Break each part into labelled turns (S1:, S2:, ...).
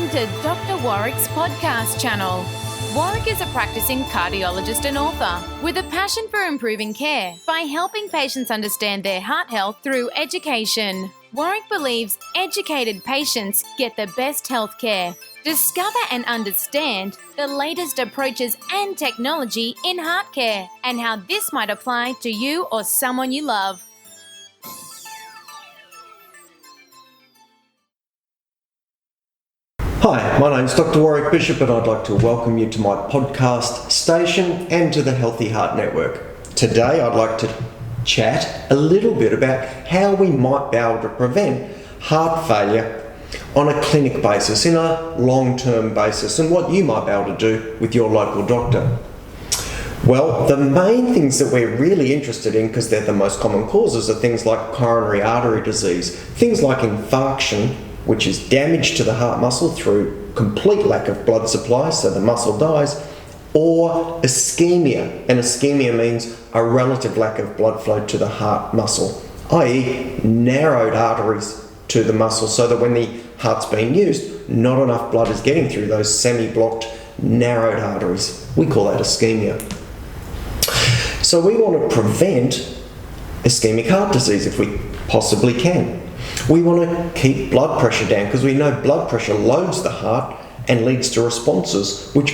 S1: Welcome to Doctor Warrick's podcast channel. Warrick is a practising cardiologist and author with a passion for improving care by helping patients understand their heart health through education. Warrick believes educated patients get the best health care. Discover and understand the latest approaches and technology in heart care and how this might apply to you or someone you love.
S2: Hi, my name's Doctor Warrick Bishop and I'd like to welcome you to my podcast station and to the Healthy Heart Network. Today I'd like to chat a little bit about how we might be able to prevent heart failure on a clinic basis, in a long-term basis, and what you might be able to do with your local doctor. Well, the main things that we're really interested in, because they're the most common causes, are things like coronary artery disease, things like infarction, which is damage to the heart muscle through complete lack of blood supply, so the muscle dies, or ischemia. And ischemia means a relative lack of blood flow to the heart muscle, i.e. narrowed arteries to the muscle, so that when the heart's being used, not enough blood is getting through those semi-blocked, narrowed arteries. We call that ischemia. So we want to prevent ischemic heart disease if we possibly can. We want to keep blood pressure down because we know blood pressure loads the heart and leads to responses which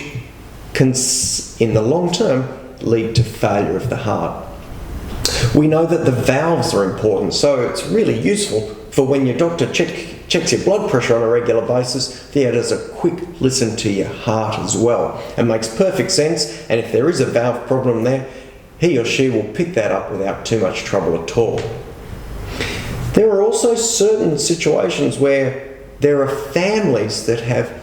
S2: can, in the long term, lead to failure of the heart. We know that the valves are important, so it's really useful for when your doctor checks your blood pressure on a regular basis, there is a quick listen to your heart as well. It makes perfect sense, and if there is a valve problem there, he or she will pick that up without too much trouble at all. There are also certain situations where there are families that have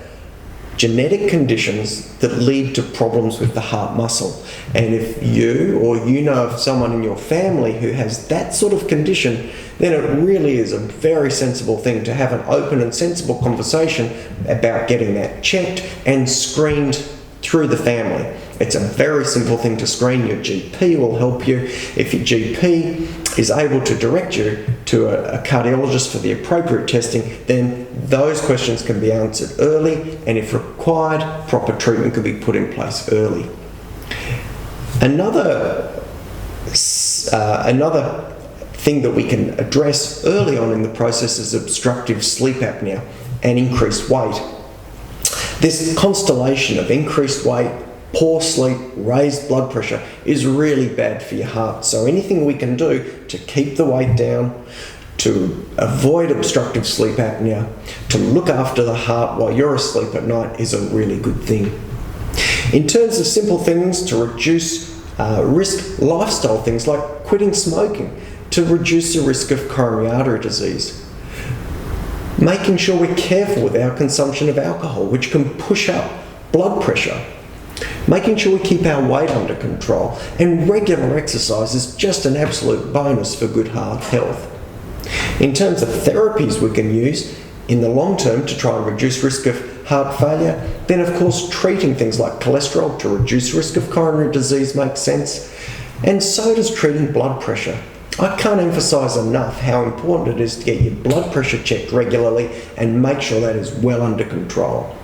S2: genetic conditions that lead to problems with the heart muscle. And if you or you know of someone in your family who has that sort of condition, then it really is a very sensible thing to have an open and sensible conversation about getting that checked and screened through the family. It's a very simple thing to screen. Your GP will help you. If your GP is able to direct you to a cardiologist for the appropriate testing, then those questions can be answered early, and if required, proper treatment can be put in place early. Another thing that we can address early on in the process is obstructive sleep apnea and increased weight. This constellation of increased weight, poor sleep, raised blood pressure is really bad for your heart. So anything we can do to keep the weight down, to avoid obstructive sleep apnea, to look after the heart while you're asleep at night is a really good thing. In terms of simple things to reduce risk, lifestyle things like quitting smoking, to reduce the risk of coronary artery disease. Making sure we're careful with our consumption of alcohol, which can push up blood pressure. Making sure we keep our weight under control, and regular exercise is just an absolute bonus for good heart health. In terms of therapies we can use in the long term to try and reduce risk of heart failure, then of course treating things like cholesterol to reduce risk of coronary disease makes sense, and so does treating blood pressure. I can't emphasise enough how important it is to get your blood pressure checked regularly and make sure that is well under control.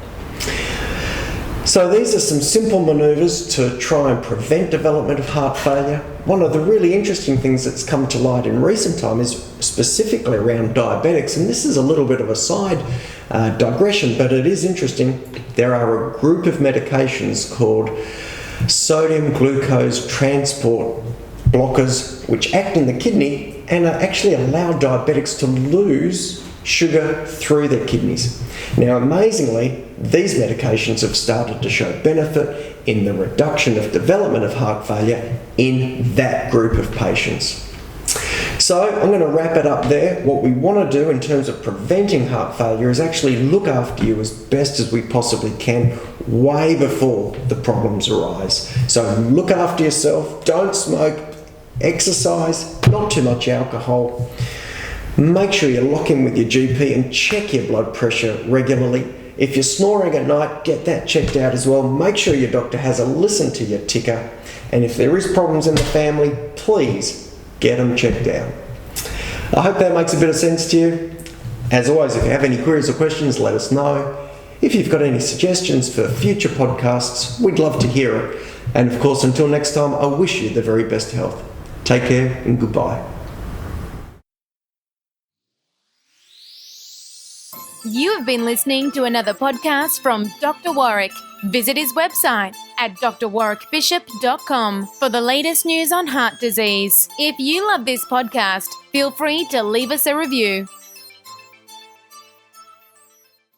S2: So these are some simple manoeuvres to try and prevent development of heart failure. One of the really interesting things that's come to light in recent time is specifically around diabetics, and this is a little bit of a side digression, but it is interesting. There are a group of medications called sodium glucose transport blockers which act in the kidney and actually allow diabetics to lose sugar through their kidneys. Now, amazingly, these medications have started to show benefit in the reduction of development of heart failure in that group of patients. So I'm going to wrap it up there. What we want to do in terms of preventing heart failure is actually look after you as best as we possibly can way before the problems arise. So look after yourself, don't smoke, exercise, not too much alcohol. Make sure you lock in with your GP and check your blood pressure regularly. If you're snoring at night, get that checked out as well. Make sure your doctor has a listen to your ticker. And if there is problems in the family, please get them checked out. I hope that makes a bit of sense to you. As always, if you have any queries or questions, let us know. If you've got any suggestions for future podcasts, we'd love to hear it. And of course, until next time, I wish you the very best health. Take care and goodbye.
S1: You have been listening to another podcast from Dr. Warrick. Visit his website at drwarrickbishop.com for the latest news on heart disease. If you love this podcast, feel free to leave us a review.